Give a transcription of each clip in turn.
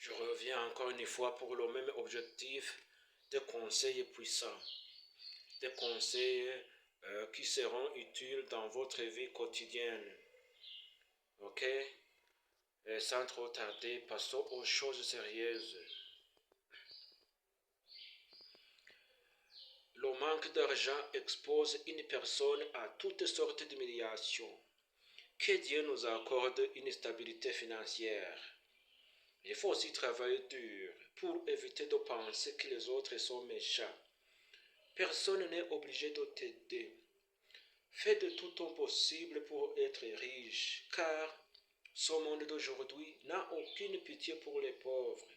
Je reviens encore une fois pour le même objectif, des conseils puissants, des conseils qui seront utiles dans votre vie quotidienne. Ok? Et sans trop tarder, passons aux choses sérieuses. Le manque d'argent expose une personne à toutes sortes d'humiliations. Que Dieu nous accorde une stabilité financière. Il faut aussi travailler dur pour éviter de penser que les autres sont méchants. Personne n'est obligé de t'aider. Fais de tout ton possible pour être riche, car ce monde d'aujourd'hui n'a aucune pitié pour les pauvres.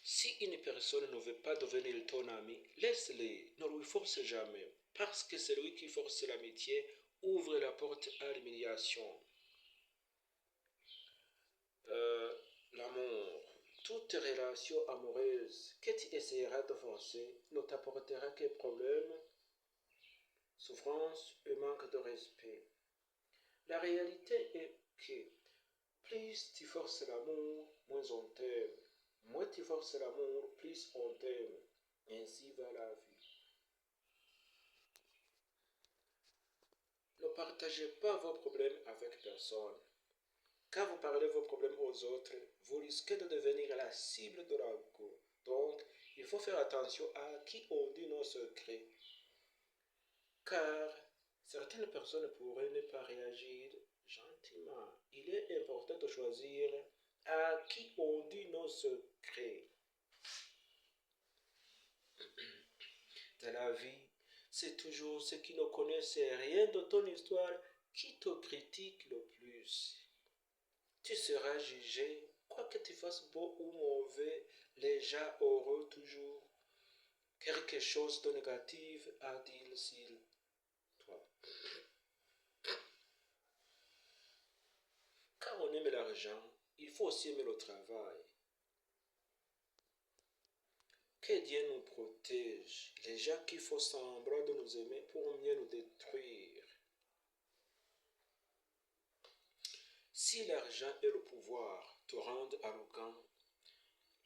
Si une personne ne veut pas devenir ton ami, laisse-le, ne lui force jamais, parce que celui qui force l'amitié ouvre la porte à l'humiliation. L'amour. Toute relation amoureuse que tu essaieras de forcer ne t'apportera que problèmes, souffrance et manque de respect. La réalité est que plus tu forces l'amour, moins on t'aime. Moins tu forces l'amour, plus on t'aime. Ainsi va la vie. Ne partagez pas vos problèmes avec personne. Quand vous parlez vos problèmes aux autres, vous risquez de devenir la cible de l'ego. Donc, il faut faire attention à qui on dit nos secrets. Car certaines personnes pourraient ne pas réagir gentiment. Il est important de choisir à qui on dit nos secrets. Dans la vie, c'est toujours ceux qui ne connaissent rien de ton histoire qui te critiquent le plus. Tu seras jugé, quoi que tu fasses beau ou mauvais, les gens auront toujours quelque chose de négatif à dire sur toi. Quand on aime l'argent, il faut aussi aimer le travail. Que Dieu nous protège, les gens qui font semblant de nous aimer pour mieux nous détruire. Si l'argent et le pouvoir te rendent arrogant,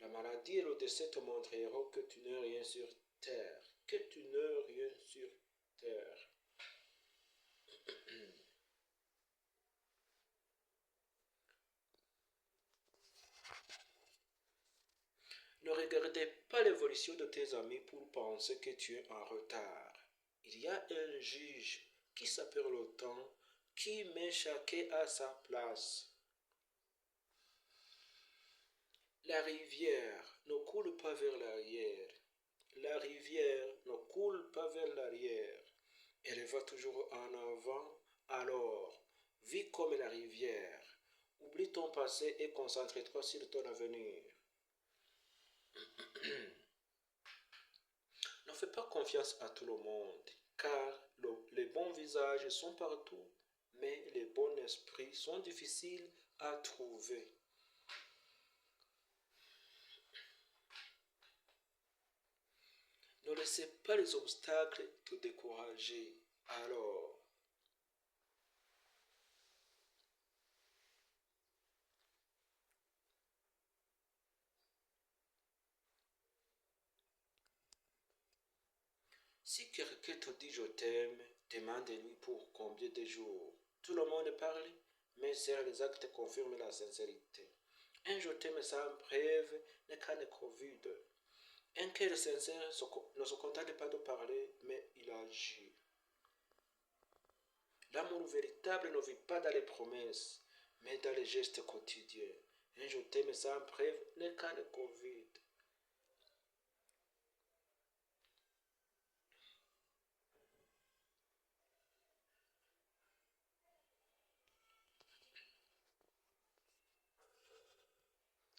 la maladie et le décès te montreront que tu n'es rien sur terre, que tu n'es rien sur terre. Ne regardez pas l'évolution de tes amis pour penser que tu es en retard. Il y a un juge qui s'appelle le temps, qui met chacun à sa place. La rivière ne coule pas vers l'arrière. La rivière ne coule pas vers l'arrière. Elle va toujours en avant. Alors, vis comme la rivière. Oublie ton passé et concentre-toi sur ton avenir. Ne fais pas confiance à tout le monde, car les bons visages sont partout, mais les bons esprits sont difficiles à trouver. Ne laissez pas les obstacles te décourager. Alors, si quelqu'un te dit je t'aime, demande-lui pour combien de jours. Tout le monde parle, mais seuls les actes confirment la sincérité. Un je t'aime sans preuve n'est qu'un écho vide. Un cœur sincère ne se contente pas de parler, mais il agit. L'amour véritable ne vit pas dans les promesses, mais dans les gestes quotidiens. Un je t'aime sans preuve n'est qu'un écho vide.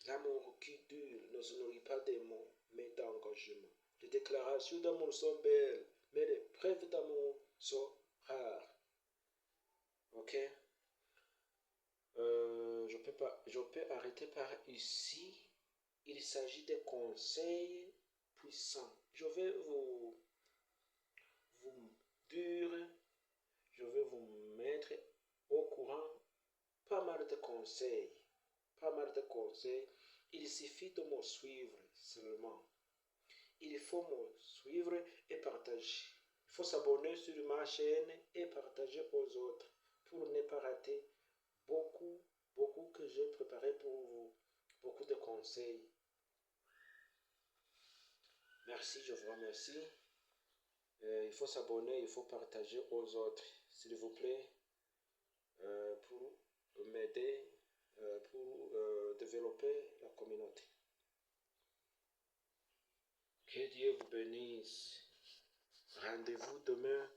L'amour qui dure ne se nourrit pas des mots, mais d'engagement. Les déclarations d'amour sont belles, mais les preuves d'amour sont rares. Ok? Je peux arrêter par ici. Il s'agit de conseils puissants. Je vais vous dire, je vais vous mettre au courant conseils. Pas mal de conseils. Il suffit de me suivre seulement. Il faut me suivre et partager. Il faut s'abonner sur ma chaîne et partager aux autres pour ne pas rater beaucoup que j'ai préparé pour vous. Beaucoup de conseils. Merci, je vous remercie. Il faut s'abonner, il faut partager aux autres, s'il vous plaît, pour m'aider, pour développer la communauté. Que Dieu vous bénisse. Rendez-vous demain